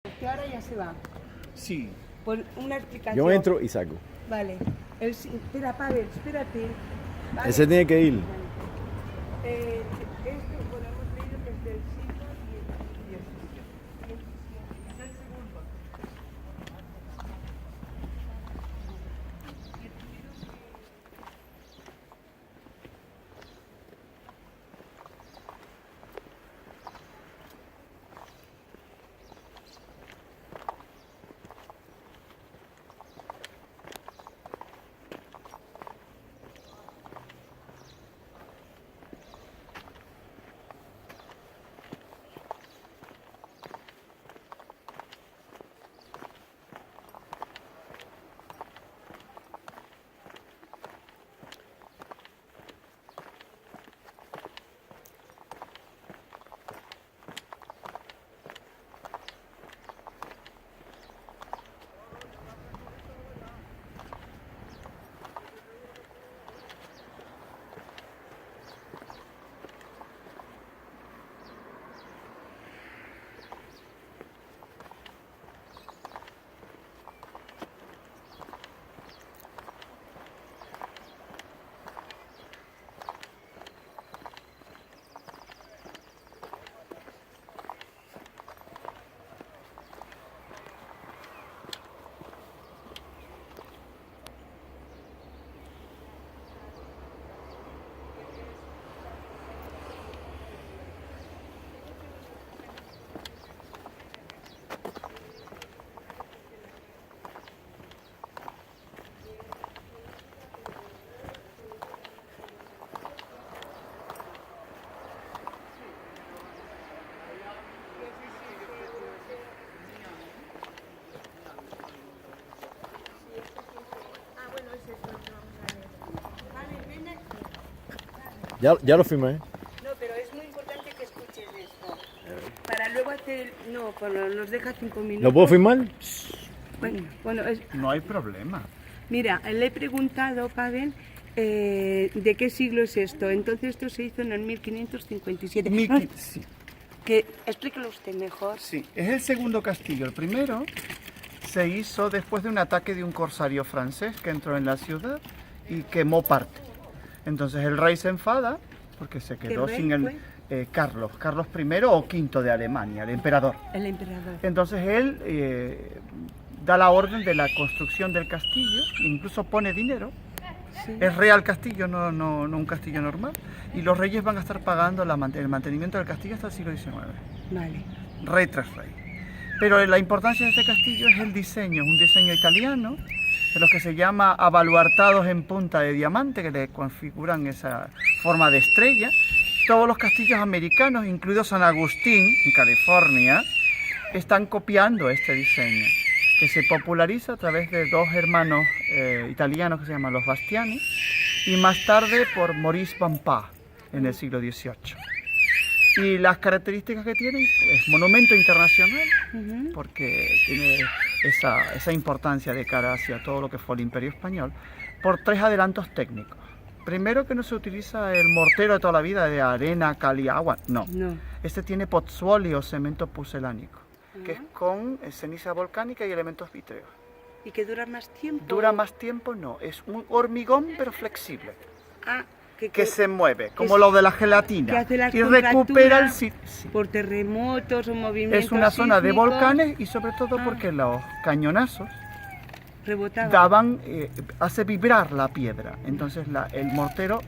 Que ahora ya se va. Sí. Por una explicación. Yo entro y salgo. Vale. Espera, Pavel, espérate. Vale. Ese tiene que ir. Esto, bueno, hemos leído que es del siglo XVII. Es el segundo. Ya lo firmé. No, pero es muy importante que escuches esto. Para luego hacer. No, bueno, nos deja 5 minutos. ¿Lo puedo firmar? Bueno, No hay problema. mira, le he preguntado, Pavel, de qué siglo es esto. Entonces esto se hizo en el 1557. Sí, Explíquelo usted mejor. sí, es el segundo castillo. El primero se hizo después de un ataque de un corsario francés que entró en la ciudad y quemó parte. Entonces el rey se enfada porque se quedó rey sin el Carlos I o V de Alemania, el emperador. El emperador. Entonces él da la orden de la construcción del castillo, incluso pone dinero. Sí. Es real castillo, no un castillo normal. Y los reyes van a estar pagando el mantenimiento del castillo hasta el siglo XIX. Vale. Rey tras rey. Pero la importancia de este castillo es el diseño, es un diseño italiano, de los que se llama abaluartados en punta de diamante, que le configuran esa forma de estrella. Todos los castillos americanos, incluido San Agustín, en California, están copiando este diseño, que se populariza a través de dos hermanos italianos que se llaman los Bastiani, y más tarde por Maurice Vampa en el siglo XVIII. Y las características que tienen es monumento internacional, porque tiene esa importancia de cara hacia todo lo que fue el Imperio Español, por tres adelantos técnicos. Primero, que no se utiliza el mortero de toda la vida de arena, cal y agua, no. Este tiene pozzuoli o cemento porcelánico, que es con ceniza volcánica y elementos vítreos. ¿Y que dura más tiempo? Dura más tiempo, no. Es un hormigón, pero flexible. Ah, que se mueve, como lo de la gelatina. Que hace las y recupera el sitio. Por terremotos o movimientos. Es una zona de sísmicos. volcanes y sobre todo porque los cañonazos Rebotaban. hace vibrar la piedra. Entonces el mortero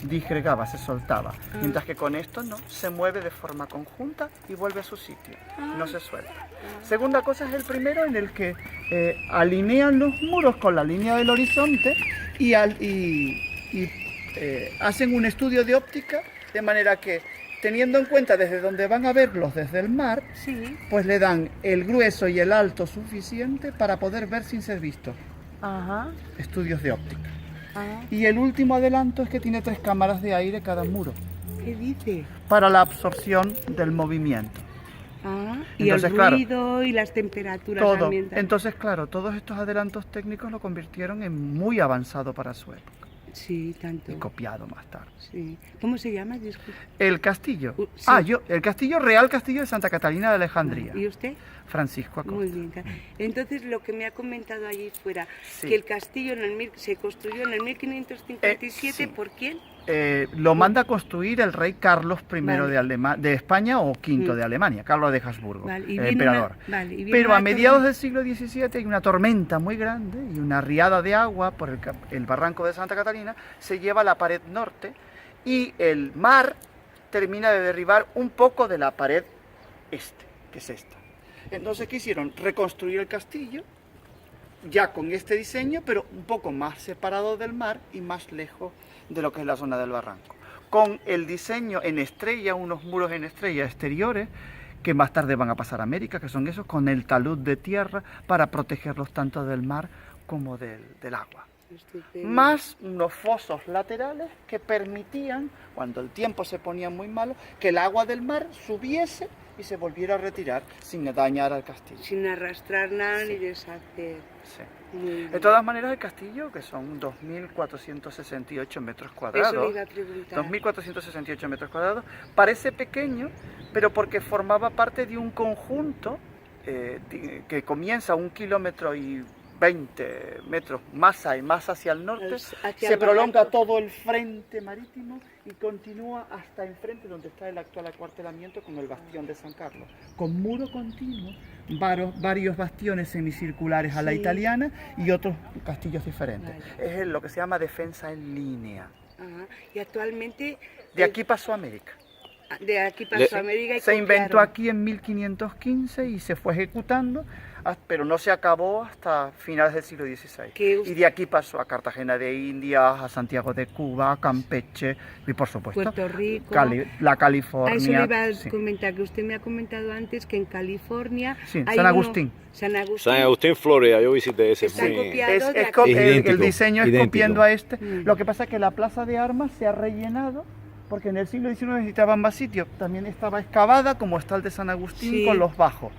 disgregaba, se soltaba. Mientras que con esto no, se mueve de forma conjunta y vuelve a su sitio. No se suelta. Segunda cosa es el primero, en el que alinean los muros con la línea del horizonte y hacen un estudio de óptica, de manera que, teniendo en cuenta desde donde van a verlos desde el mar, Sí. pues le dan el grueso y el alto suficiente para poder ver sin ser visto. Ajá. Estudios de óptica. Ah, Y el último adelanto es que tiene 3 cámaras de aire cada muro, ¿qué dice? para la absorción del movimiento. Ah, y Entonces, el claro, ruido y las temperaturas Todo. ambientales. Entonces, claro, todos estos adelantos técnicos lo convirtieron en muy avanzado para su época. Sí, tanto. y copiado más tarde. Sí. ¿Cómo se llama? Disculpe. El castillo. Sí. El castillo, Real Castillo de Santa Catalina de Alejandría. ¿Y usted? Francisco Acosta. Muy bien. Entonces, lo que me ha comentado allí fuera, Sí. que el castillo se construyó en el 1557, sí. ¿por quién? Lo manda a construir el rey Carlos I Vale. de España o V de Alemania, Carlos de Habsburgo, Vale, y el viene emperador. y viene Pero a una mediados tormenta. del siglo XVII hay una tormenta muy grande y una riada de agua por el barranco de Santa Catalina se lleva a la pared norte y el mar termina de derribar un poco de la pared este, que es esta. Entonces, ¿qué hicieron? Reconstruir el castillo, ya con este diseño, pero un poco más separado del mar y más lejos de lo que es la zona del barranco. Con el diseño en estrella, unos muros en estrella exteriores, que más tarde van a pasar a América, que son esos, con el talud de tierra para protegerlos tanto del mar como del agua. Estupendo. Más unos fosos laterales que permitían, cuando el tiempo se ponía muy malo, que el agua del mar subiese y se volviera a retirar sin dañar al castillo. Sin arrastrar nada ni deshacer. Sí. Muy bien. De todas maneras, el castillo, que son 2.468 metros Eso cuadrados, le iba a preguntar. 2.468 metros cuadrados, parece pequeño, pero porque formaba parte de un conjunto que comienza 1,20 kilómetros más hacia el norte, Hacia se el prolonga barranco. todo el frente marítimo y continúa hasta enfrente donde está el actual acuartelamiento con el bastión de San Carlos, con muro continuo, varios bastiones semicirculares a la Sí. italiana y otros castillos diferentes. Vale. Es lo que se llama defensa en línea. Ajá. Y actualmente De aquí pasó a América. de aquí pasó Le- a América y Se inventó copiaron. aquí en 1515 y se fue ejecutando, pero no se acabó hasta finales del siglo XVI. Que Y de aquí pasó a Cartagena de Indias, a Santiago de Cuba, a Campeche y por supuesto Puerto Rico. la California. A eso le iba a sí. comentar, que usted me ha comentado antes que en California Sí, hay San uno- Agustín. San Agustín. San Agustín, Florida, yo visité ese. Está Muy... copiado. Es, de es aquí. co- Idéntico, el diseño es idéntico. copiando a este. Mm. Lo que pasa es que la plaza de armas se ha rellenado porque en el siglo XIX necesitaban más sitio. También estaba excavada como está el de San Agustín Sí. con los bajos.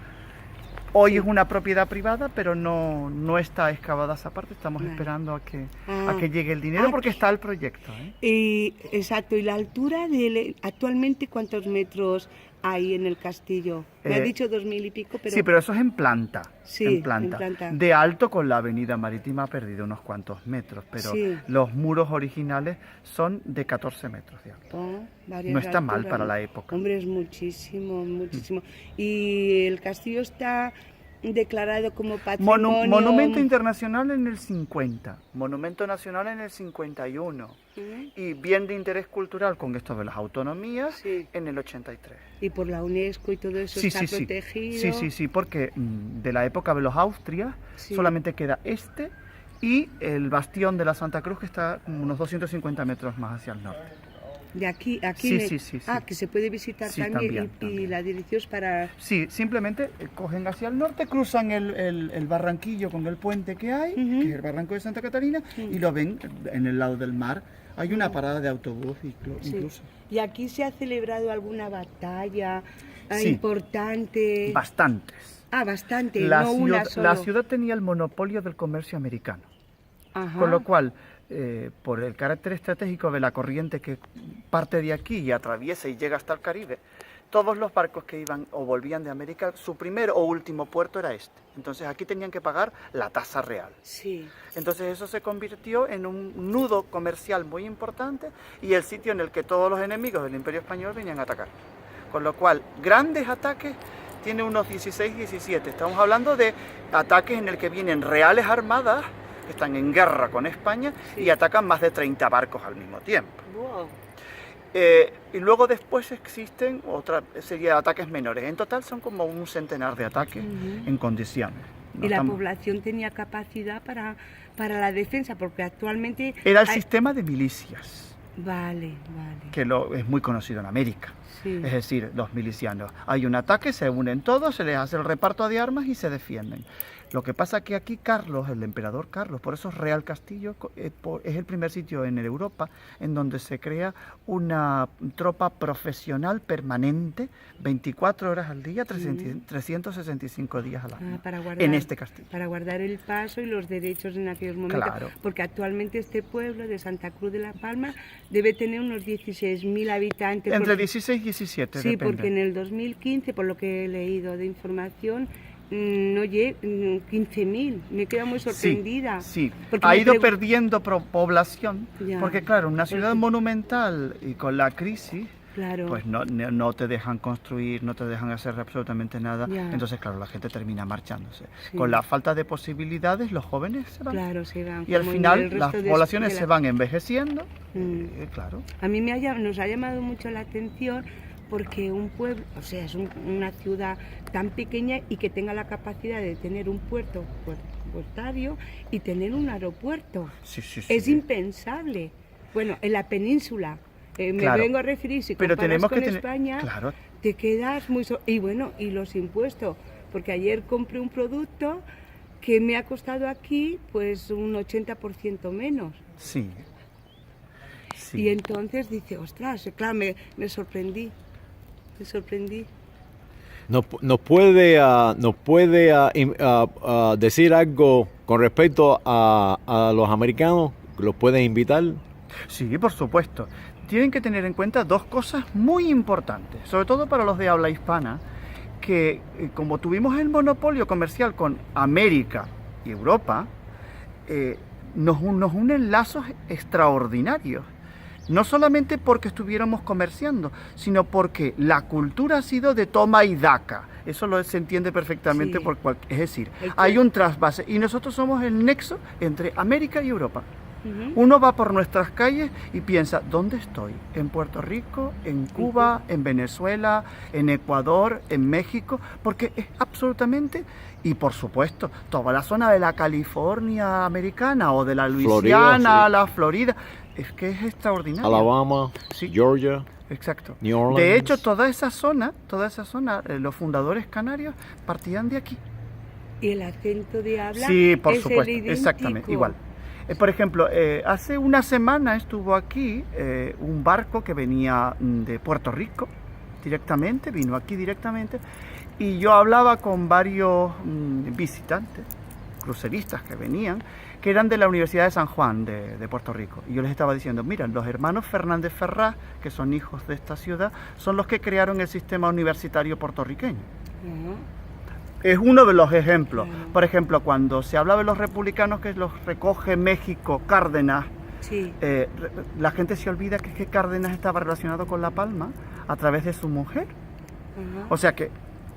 Hoy Sí. es una propiedad privada, pero no está excavada esa parte. Estamos Vale. esperando a que Ah. llegue el dinero Ah, porque está el proyecto. ¿eh? Y, exacto, y la altura actualmente ¿cuántos metros hay en el castillo? Me ha Eh, dicho 2000 y pico, pero Sí, pero eso es en planta. Sí, en planta. en planta. De alto con la avenida marítima ha perdido unos cuantos metros, pero Sí. los muros originales son de 14 metros de alto. Oh, varias No está mal alturas, para ¿no? la época. Hombre, es muchísimo, muchísimo. Y el castillo está declarado como patrimonio... Monumento internacional en el 50, monumento nacional en el 51 ¿Mm? y bien de interés cultural con esto de las autonomías Sí. en el 83. Y por la UNESCO y todo eso está protegido. Sí, porque de la época de los Austrias Sí. solamente queda este y el bastión de la Santa Cruz que está unos 250 metros más hacia el norte. De aquí, Sí. Ah, que se puede visitar Sí, también, también. y la dirección es para... Sí, simplemente cogen hacia el norte, cruzan el barranquillo con el puente que hay, Ujú. que es el barranco de Santa Catalina, y lo ven en el lado del mar. Hay una parada de autobús Sí. incluso. ¿Y aquí se ha celebrado alguna batalla Sí. importante? Bastantes. Bastante, La, no ciudad, una solo. la ciudad tenía el monopolio del comercio americano, Ajá. con lo cual, por el carácter estratégico de la corriente que parte de aquí y atraviesa y llega hasta el Caribe, todos los barcos que iban o volvían de América, su primer o último puerto era este. Entonces aquí tenían que pagar la tasa real. Sí. Entonces eso se convirtió en un nudo comercial muy importante y el sitio en el que todos los enemigos del Imperio Español venían a atacar. Con lo cual, grandes ataques tiene unos 16, 17. Estamos hablando de ataques en el que vienen reales armadas que están en guerra con España Sí. y atacan más de 30 barcos al mismo tiempo. Wow. Y luego después existen otra serie de ataques menores. En total son como un centenar de ataques Ujú. en condiciones. No Y la estamos- población tenía capacidad para la defensa, porque actualmente... Era el hay- sistema de milicias, Vale. que es muy conocido en América. Sí. Es decir, los milicianos. Hay un ataque, se unen todos, se les hace el reparto de armas y se defienden. Lo que pasa que aquí Carlos, el emperador Carlos, por eso Real Castillo es el primer sitio en Europa en donde se crea una tropa profesional permanente, 24 horas al día, 365 días al año, para guardar, en este castillo. Para guardar el paso y los derechos en aquellos momentos. Claro. Porque actualmente este pueblo de Santa Cruz de la Palma debe tener unos 16.000 habitantes. Entre 16 y 17, sí, depende. porque en el 2015, por lo que he leído de información, no llegué 15.000. Me quedo muy sorprendida. Sí, porque ha me ido perdiendo población, Ya. porque claro, una ciudad monumental y con la crisis, Claro. pues no te dejan construir, no te dejan hacer absolutamente nada. Ya. Entonces, claro, la gente termina marchándose. Sí. Con la falta de posibilidades, los jóvenes se van. Claro, se van. Y al como en final el las resto de poblaciones de se van envejeciendo. Mm. Claro. A mí nos ha llamado mucho la atención porque un pueblo, o sea, es una ciudad tan pequeña y que tenga la capacidad de tener un puertario y tener un aeropuerto. Sí, sí, sí. Es impensable. Bueno, en la península, me Claro. vengo a referir, si Pero comparas tenemos con que tener... España, Claro. te quedas muy... Y bueno, y los impuestos, porque ayer compré un producto que me ha costado aquí pues un 80% menos. Sí. Sí. Y entonces dice, ostras, claro, me sorprendí. Me sorprendí. ¿Nos puede decir algo con respecto a los americanos? ¿Los pueden invitar? Sí, por supuesto. Tienen que tener en cuenta dos cosas muy importantes, sobre todo para los de habla hispana, que como tuvimos el monopolio comercial con América y Europa, nos unen lazos extraordinarios. No solamente porque estuviéramos comerciando, sino porque la cultura ha sido de toma y daca. Eso se entiende perfectamente Sí. es decir, hay un trasvase y nosotros somos el nexo entre América y Europa. Uno va por nuestras calles y piensa, ¿dónde estoy? ¿En Puerto Rico? ¿En Cuba? ¿En Venezuela? ¿En Ecuador? ¿En México? Porque es absolutamente, y por supuesto, toda la zona de la California americana o de la Luisiana, Florida, sí. la Florida, es que es extraordinario. Alabama, Sí. Georgia, Exacto. New Orleans. De hecho, toda esa zona, los fundadores canarios partían de aquí. Y el acento de habla Sí, por es el supuesto, idéntico. exactamente, igual. Por ejemplo, hace una semana estuvo aquí un barco que venía de Puerto Rico directamente, vino aquí directamente, y yo hablaba con varios visitantes, cruceristas que venían, que eran de la Universidad de San Juan de Puerto Rico. Y yo les estaba diciendo, mira, los hermanos Fernández Ferraz, que son hijos de esta ciudad, son los que crearon el sistema universitario puertorriqueño. Es uno de los ejemplos. Claro. Por ejemplo, cuando se habla de los republicanos que los recoge México, Cárdenas, Sí. la gente se olvida que Cárdenas estaba relacionado con La Palma a través de su mujer. Ajá. O sea que,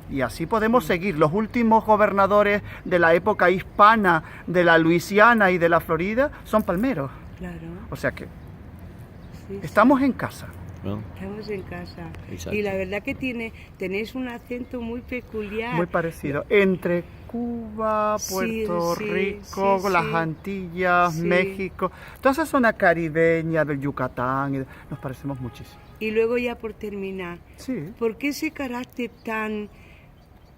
y así podemos seguir. Los últimos gobernadores de la época hispana, de la Luisiana y de la Florida, son palmeros. Claro. O sea que Sí, estamos en casa. ¿no? estamos en casa. Exacto. Y la verdad que tenéis un acento muy peculiar. Muy parecido. Entre Cuba, Sí, Puerto sí, Rico, sí, las sí. Antillas, Sí. México, toda esa zona caribeña del Yucatán, nos parecemos muchísimo. Y luego ya por terminar, Sí. ¿por qué ese carácter tan,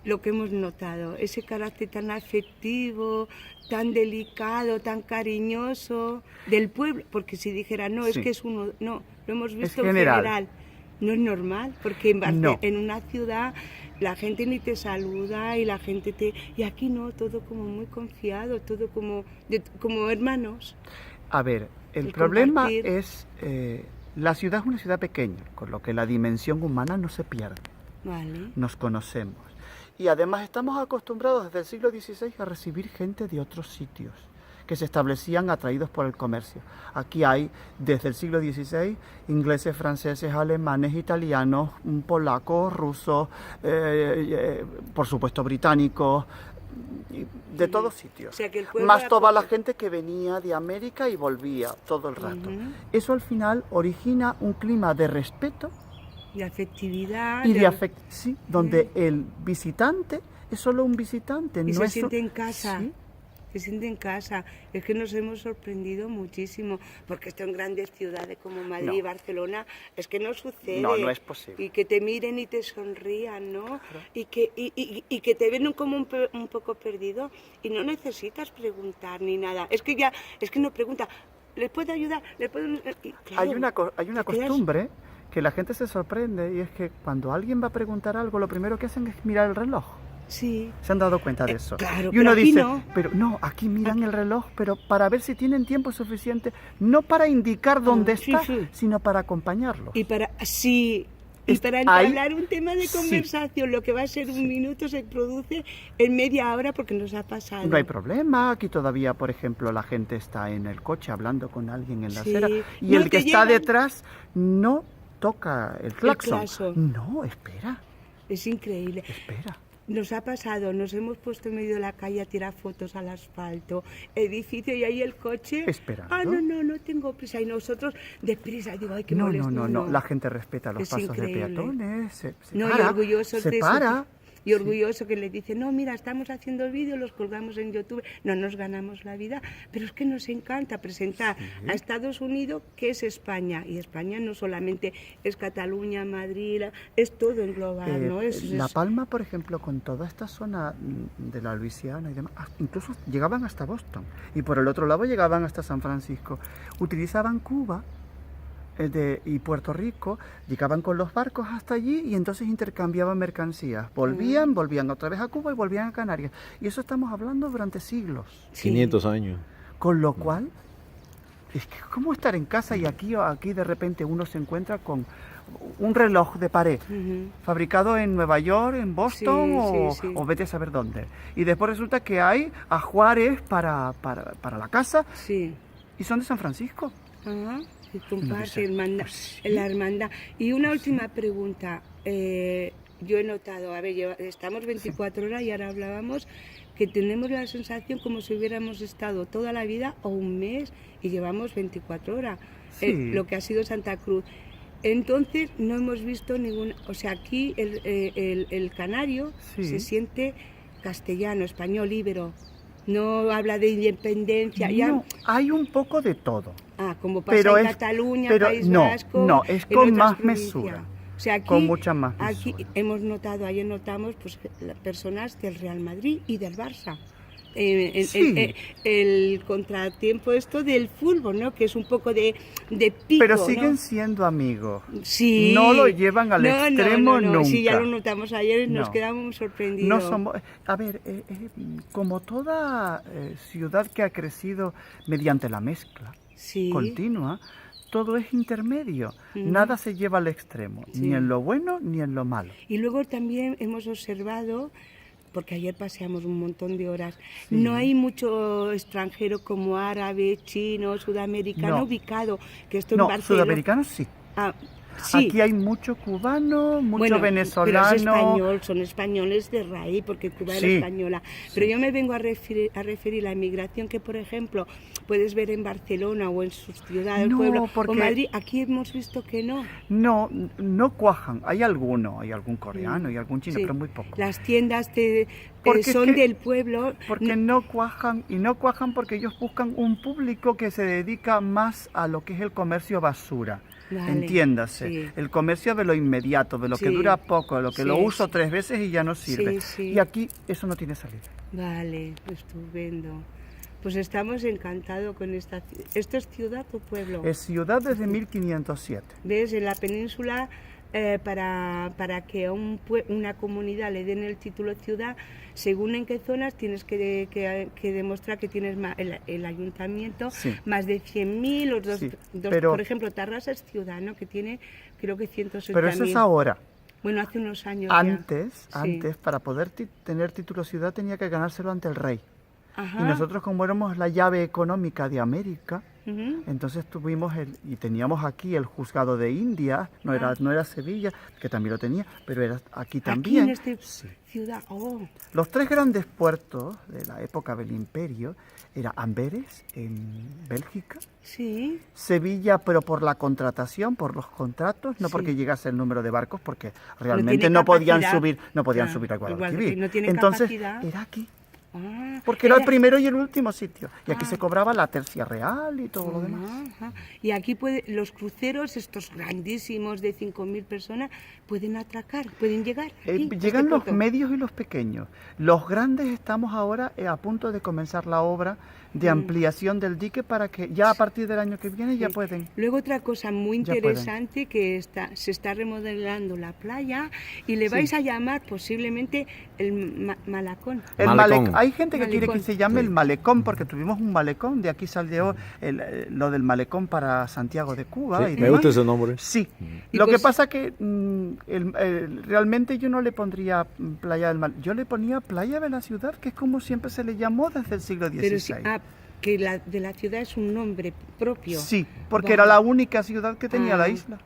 lo que hemos notado, ese carácter tan afectivo, tan delicado, tan cariñoso del pueblo? Porque si dijera, no, es Sí. que es uno, no, lo hemos visto en general. general. No es normal, porque No. en una ciudad la gente ni te saluda y la gente te... Y aquí no, todo como muy confiado, todo como, como hermanos. A ver, el El problema compartir. es, la ciudad es una ciudad pequeña, con lo que la dimensión humana no se pierde, Vale. nos conocemos. Y además estamos acostumbrados desde el siglo XVI a recibir gente de otros sitios que se establecían atraídos por el comercio. Aquí hay, desde el siglo XVI, ingleses, franceses, alemanes, italianos, polacos, rusos, por supuesto británicos, de todos sitios. O sea, que el pueblo Más toda la acoge. gente que venía de América y volvía todo el rato. Ujú. Eso al final origina un clima de respeto De afectividad. y de afecto, sí, donde el visitante es solo un visitante. Y no se es siente en casa. Sí, se siente en casa. Es que nos hemos sorprendido muchísimo, porque esto en grandes ciudades como Madrid y Barcelona es que no sucede. No, no es posible. Y que te miren y te sonrían, ¿no? Y que te ven como un poco perdido y no necesitas preguntar ni nada. Es que no pregunta, ¿les puedo ayudar? ¿Les puedo...? Y, claro, Hay una te quedas- costumbre que la gente se sorprende y es que cuando alguien va a preguntar algo, lo primero que hacen es mirar el reloj. Sí. ¿Se han dado cuenta de eso? Claro, y uno pero aquí dice, no. pero no, aquí miran el reloj, pero para ver si tienen tiempo suficiente, no para indicar dónde sí, está, sí. sino para acompañarlos. Y para Ahí- entablar un tema de sí. conversación, lo que va a ser un minuto se produce en media hora porque nos ha pasado. No hay problema, aquí todavía, por ejemplo, la gente está en el coche hablando con alguien en la Sí. acera y No el que te está llevan. detrás no toca el claxon. claxon. No, espera, Es increíble. espera. Nos ha pasado, nos hemos puesto en medio de la calle a tirar fotos al asfalto, edificio y ahí el coche. Esperando. Ah, no tengo prisa. Y nosotros deprisa, digo, ay, qué No, molesto. no, la gente respeta los Es pasos increíble. de peatones, se No, y para, orgullosos se de eso. para. Y orgulloso que le dice, no, mira, estamos haciendo el vídeo, los colgamos en YouTube, no nos ganamos la vida, pero es que nos encanta presentar a Estados Unidos, que es España, y España no solamente es Cataluña, Madrid, es todo en global, ¿no? La Palma, por ejemplo, con toda esta zona de la Luisiana y demás, incluso llegaban hasta Boston, y por el otro lado llegaban hasta San Francisco. Utilizaban Cuba y Puerto Rico, llegaban con los barcos hasta allí y entonces intercambiaban mercancías. Volvían otra vez a Cuba y volvían a Canarias. Y eso estamos hablando durante siglos. Sí. 500 años. Con lo cual, es que ¿cómo estar en casa y aquí de repente uno se encuentra con un reloj de pared Ujú. fabricado en Nueva York, en Boston Sí. o vete a saber dónde? Y después resulta que hay ajuares para la casa Sí. y son de San Francisco. Ajá. Y Uno comparte dice, hermandad, pues sí. la hermandad. Y una última pregunta. Yo he notado, a ver, estamos 24 horas y ahora hablábamos que tenemos la sensación como si hubiéramos estado toda la vida o un mes y llevamos 24 horas, Sí. lo que ha sido Santa Cruz. Entonces no hemos visto ningún, o sea, aquí el canario Sí. se siente castellano, español, íbero. No habla de independencia. No, hay un poco de todo. Como pasa Pero en es- Cataluña, pero País no, Vasco. no, es en con otras más provincias. mesura. O sea, aquí, Con mucha más aquí mesura. hemos notado, ayer notamos pues, las personas del Real Madrid y del Barça. Sí. El contratiempo esto del fútbol, ¿no? Que es un poco de pico, Pero ¿no? siguen siendo amigos. Sí. No lo llevan al extremo nunca. Sí, ya lo notamos ayer y nos No. quedamos sorprendidos. No somos, a ver, como toda ciudad que ha crecido mediante la mezcla Sí. continua, todo es intermedio. Ujú. Nada se lleva al extremo, Sí. ni en lo bueno ni en lo malo. Y luego también hemos observado, porque ayer paseamos un montón de horas, Sí. no hay mucho extranjero como árabe, chino, sudamericano No. ubicado, que esto No, en Barcelona... sudamericanos sí. Ah, sí. Aquí hay mucho cubano, mucho Bueno, venezolano. Pero es español, son españoles de raíz, porque Cuba Sí, era española. Pero yo me vengo a referir a la inmigración que, por ejemplo, puedes ver en Barcelona o en sus ciudades, No, pueblos, porque- o Madrid. Aquí hemos visto que no. No cuajan. Hay algún coreano y algún chino, Sí. pero muy poco. Las tiendas Porque es son que- del pueblo. Porque no cuajan, y no cuajan porque ellos buscan un público que se dedica más a lo que es el comercio basura. Vale, Entiéndase, sí. el comercio de lo inmediato, de lo que Sí. dura poco, de lo que Sí, lo uso sí. 3 veces y ya no sirve. Sí. Y aquí eso no tiene salida. Vale, estupendo. Pues estamos encantados con esta ciudad. ¿Esto es ciudad o pueblo? Es ciudad desde 1507. ¿Ves? En la península, para que a una comunidad le den el título ciudad, según en qué zonas tienes que demostrar que tienes el ayuntamiento Sí. más de 100.000, los dos, Sí, pero- por ejemplo, Tarrasa es ciudad, ¿no? Que tiene creo que 160.000. Pero eso es ahora. Bueno, hace unos años ya. Antes, Sí. para poder tener título ciudad tenía que ganárselo ante el rey. Ajá. Y nosotros, como éramos la llave económica de América, Ujú. entonces y teníamos aquí el juzgado de India, no era Sevilla, que también lo tenía, pero era aquí también. Aquí en esta Sí. ciudad. Oh, Los 3 grandes puertos de la época del imperio era Amberes, en Bélgica, sí. Sevilla, pero por la contratación, por los contratos, no Sí. porque llegase el número de barcos, porque realmente tiene no podían capacidad. subir, no podían Claro, subir al igual, Guadalquivir. no tiene Entonces, capacidad. era aquí. Ah, Porque era el primero y el último sitio. Y aquí se cobraba la tercia real y todo lo demás. Ajá. Y aquí los cruceros, estos grandísimos de 5.000 personas, pueden atracar, pueden llegar. Aquí, a Llegan este los puerto. medios y los pequeños. Los grandes estamos ahora a punto de comenzar la obra de ampliación del dique para que ya a partir del año que viene ya Sí. pueden. Luego otra cosa muy Ya pueden. interesante que se está remodelando la playa y le Sí. vais a llamar posiblemente el Malacón. El Malecón. Hay gente que quiere que Malecón. se llame Sí. el malecón porque tuvimos un malecón, de aquí salió lo del malecón para Santiago de Cuba. Sí, y me demás. gusta ese nombre. Sí, Y lo que pues- pasa que realmente yo no le pondría playa del Mal, yo le ponía playa de la ciudad, que es como siempre se le llamó desde el siglo XVI. Pero sí, que la de la ciudad es un nombre propio. Sí, porque Vale. era la única ciudad que tenía la Ah, isla.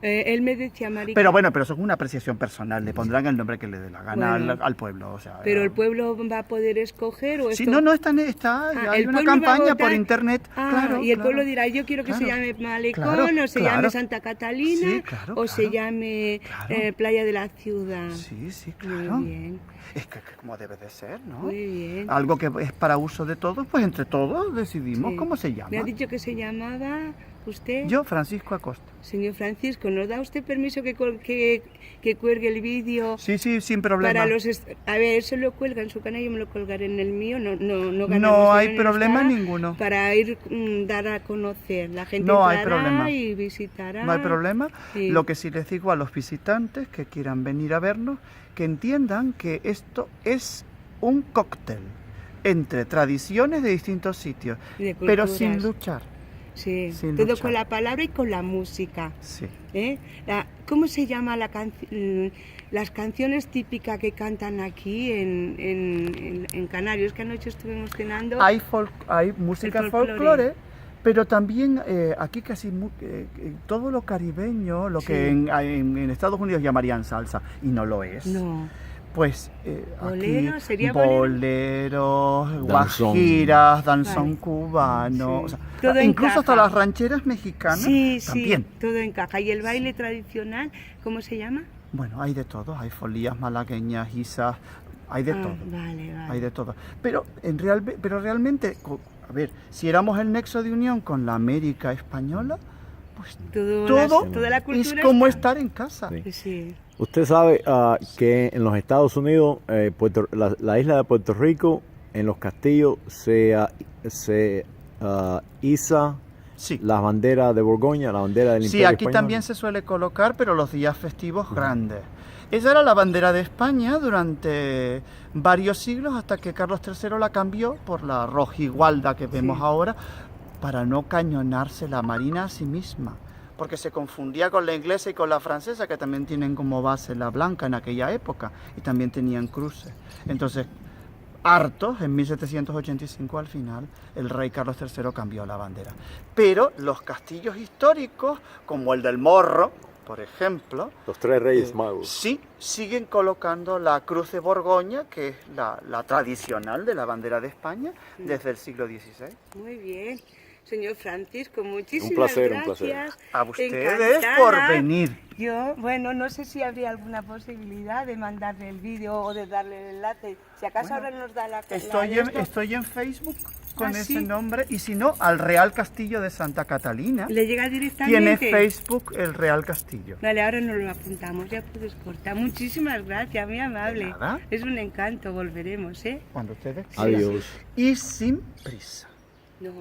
él me decía, Marica, Pero bueno, pero eso es una apreciación personal, le pondrán el nombre que le dé la gana Bueno. al pueblo. O sea, pero el pueblo va a poder escoger o Sí, esto... no, está ya hay el una pueblo va a campaña por votar. internet. Claro, y el claro. pueblo dirá, yo quiero que se Claro, llame Malecón, claro, o se claro. llame Santa Catalina, Sí, claro, o se claro, llame claro. Playa de la Ciudad. Sí, Muy claro. bien, Es que como debe de ser, ¿no? muy bien. Algo que es para uso de todos, pues entre todos decidimos Sí. cómo se llama. Me ha dicho que se llamaba usted, Yo, Francisco Acosta. señor Francisco, ¿nos da usted permiso que cuelgue el vídeo? Sí, sin problema. Para a ver, eso lo cuelga en su canal, yo me lo colgaré en el mío, no No ganamos hay dinero en problema nada, ninguno. Para ir dar a conocer, la gente No hay entrará problema. y visitará. No hay problema. Sí. Lo que sí les digo a los visitantes que quieran venir a vernos, que entiendan que esto es un cóctel entre tradiciones de distintos sitios, Y de pero culturas. sin luchar. Sí, sin todo luchar. con la palabra y con la música. Sí. ¿Eh? ¿Cómo se llama las canciones típicas que cantan aquí en Canarias? Que anoche estuvimos cenando. Hay música El folclore. folclore, pero también aquí casi todo lo caribeño, lo que Sí. en Estados Unidos llamarían salsa, y no lo es. No. Pues ¿Bolero? aquí ¿Sería bolero? boleros, Danzón. guajiras, danzón Vale. cubano, Sí. o sea, Todo incluso hasta encaja. las rancheras mexicanas Sí, también. sí, todo encaja. ¿Y el baile tradicional, cómo se llama? Bueno, hay de todo, hay folías malagueñas, guisas, hay de todo. Vale, vale. Hay de todo. Pero realmente, a ver, si éramos el nexo de unión con la América española, pues Toda la cultura es como está. estar en casa. Sí. Sí. Usted sabe que en los Estados Unidos, la isla de Puerto Rico, en los castillos se iza Sí. la bandera de Borgoña, la bandera del Sí, Imperio aquí Español. también se suele colocar, pero los días festivos grandes. Esa era la bandera de España durante varios siglos hasta que Carlos III la cambió por la rojigualda que vemos Sí. ahora para no cañonarse la marina a sí misma, porque se confundía con la inglesa y con la francesa, que también tienen como base la blanca en aquella época y también tenían cruces. Entonces, hartos, en 1785 al final, el rey Carlos III cambió la bandera. Pero los castillos históricos, como el del Morro, por ejemplo, Los tres reyes magos. sí siguen colocando la cruz de Borgoña, que es la tradicional de la bandera de España, desde el siglo XVI. Muy bien. Señor Francisco, muchísimas Un placer. gracias. A ustedes Encantada. por venir. Yo, bueno, no sé si habría alguna posibilidad de mandarle el vídeo o de darle el enlace. Si acaso Bueno, ahora nos da la Estoy en Facebook con ¿Ah, ese sí? nombre, y si no, al Real Castillo de Santa Catalina. ¿Le llega directamente? Tiene Facebook el Real Castillo. Vale, ahora nos lo apuntamos, ya puedes cortar. Muchísimas gracias, muy amable. De nada. Es un encanto, volveremos, ¿eh? Cuando ustedes Adiós. y sin prisa. No.